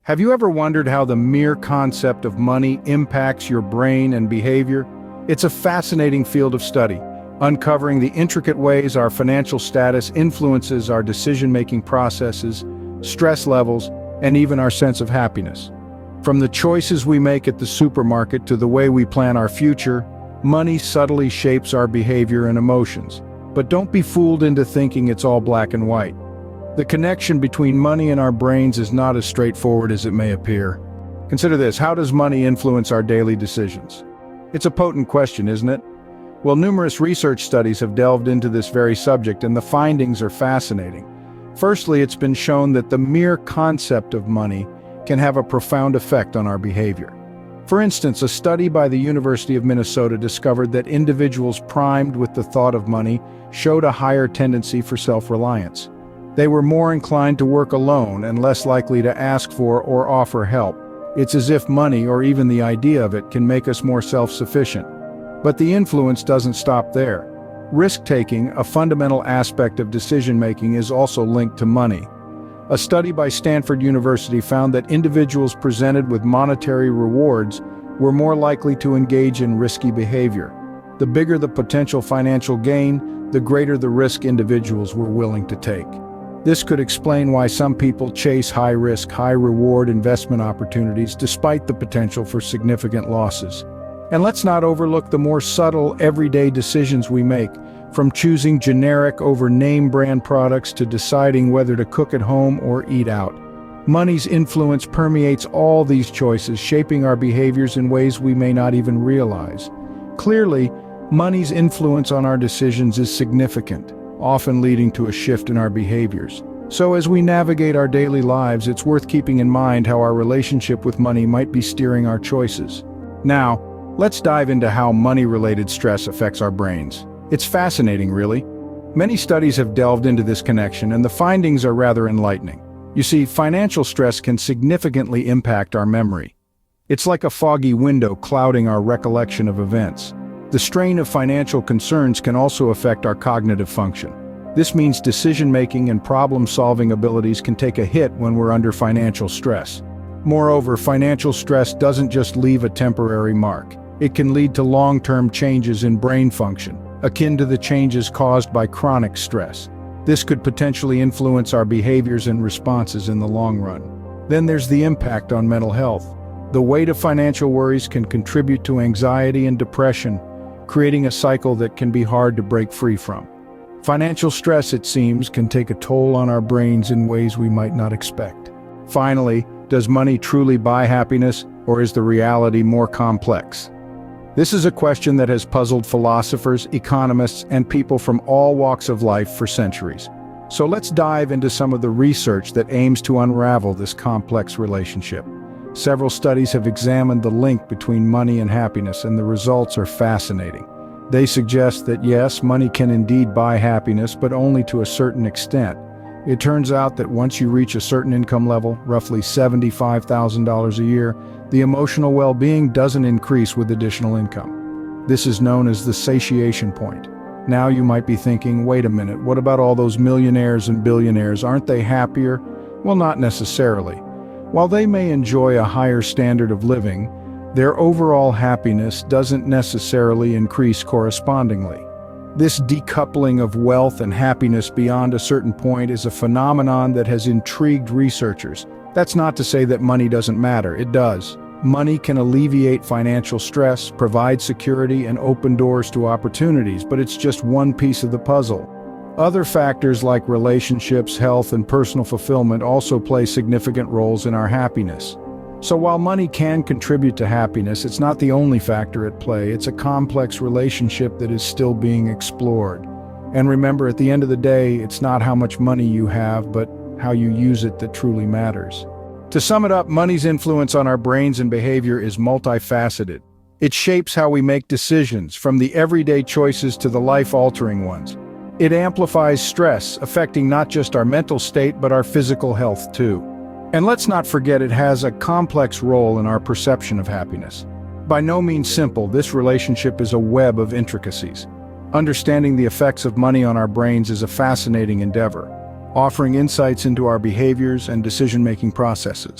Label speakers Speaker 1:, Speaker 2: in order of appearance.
Speaker 1: Have you ever wondered how the mere concept of money impacts your brain and behavior? It's a fascinating field of study, uncovering the intricate ways our financial status influences our decision-making processes, stress levels, and even our sense of happiness. From the choices we make at the supermarket to the way we plan our future, money subtly shapes our behavior and emotions. But don't be fooled into thinking it's all black and white. The connection between money and our brains is not as straightforward as it may appear. Consider this: how does money influence our daily decisions? It's a potent question, isn't it? Well, numerous research studies have delved into this very subject, and the findings are fascinating. Firstly, it's been shown that the mere concept of money can have a profound effect on our behavior. For instance, a study by the University of Minnesota discovered that individuals primed with the thought of money showed a higher tendency for self-reliance. They were more inclined to work alone and less likely to ask for or offer help. It's as if money, or even the idea of it, can make us more self-sufficient. But the influence doesn't stop there. Risk-taking, a fundamental aspect of decision-making, is also linked to money. A study by Stanford University found that individuals presented with monetary rewards were more likely to engage in risky behavior. The bigger the potential financial gain, the greater the risk individuals were willing to take. This could explain why some people chase high-risk, high-reward investment opportunities despite the potential for significant losses. And let's not overlook the more subtle, everyday decisions we make, from choosing generic over name-brand products to deciding whether to cook at home or eat out. Money's influence permeates all these choices, shaping our behaviors in ways we may not even realize. Clearly, money's influence on our decisions is significant, often leading to a shift in our behaviors. So as we navigate our daily lives, it's worth keeping in mind how our relationship with money might be steering our choices. Now, let's dive into how money-related stress affects our brains. It's fascinating, really. Many studies have delved into this connection, and the findings are rather enlightening. You see, financial stress can significantly impact our memory. It's like a foggy window clouding our recollection of events. The strain of financial concerns can also affect our cognitive function. This means decision-making and problem-solving abilities can take a hit when we're under financial stress. Moreover, financial stress doesn't just leave a temporary mark. It can lead to long-term changes in brain function, akin to the changes caused by chronic stress. This could potentially influence our behaviors and responses in the long run. Then there's the impact on mental health. The weight of financial worries can contribute to anxiety and depression, creating a cycle that can be hard to break free from. Financial stress, it seems, can take a toll on our brains in ways we might not expect. Finally, does money truly buy happiness, or is the reality more complex? This is a question that has puzzled philosophers, economists, and people from all walks of life for centuries. So let's dive into some of the research that aims to unravel this complex relationship. Several studies have examined the link between money and happiness, and the results are fascinating. They suggest that yes, money can indeed buy happiness, but only to a certain extent. It turns out that once you reach a certain income level, roughly $75,000 a year, the emotional well-being doesn't increase with additional income. This is known as the satiation point. Now you might be thinking, wait a minute, what about all those millionaires and billionaires? Aren't they happier? Well, not necessarily. While they may enjoy a higher standard of living, their overall happiness doesn't necessarily increase correspondingly. This decoupling of wealth and happiness beyond a certain point is a phenomenon that has intrigued researchers. That's not to say that money doesn't matter. It does. Money can alleviate financial stress, provide security, and open doors to opportunities, but it's just one piece of the puzzle. Other factors like relationships, health, and personal fulfillment also play significant roles in our happiness. So while money can contribute to happiness, it's not the only factor at play. It's a complex relationship that is still being explored. And remember, at the end of the day, it's not how much money you have, but how you use it that truly matters. To sum it up, money's influence on our brains and behavior is multifaceted. It shapes how we make decisions, from the everyday choices to the life-altering ones. It amplifies stress, affecting not just our mental state, but our physical health too. And let's not forget, it has a complex role in our perception of happiness. By no means simple, this relationship is a web of intricacies. Understanding the effects of money on our brains is a fascinating endeavor, offering insights into our behaviors and decision-making processes.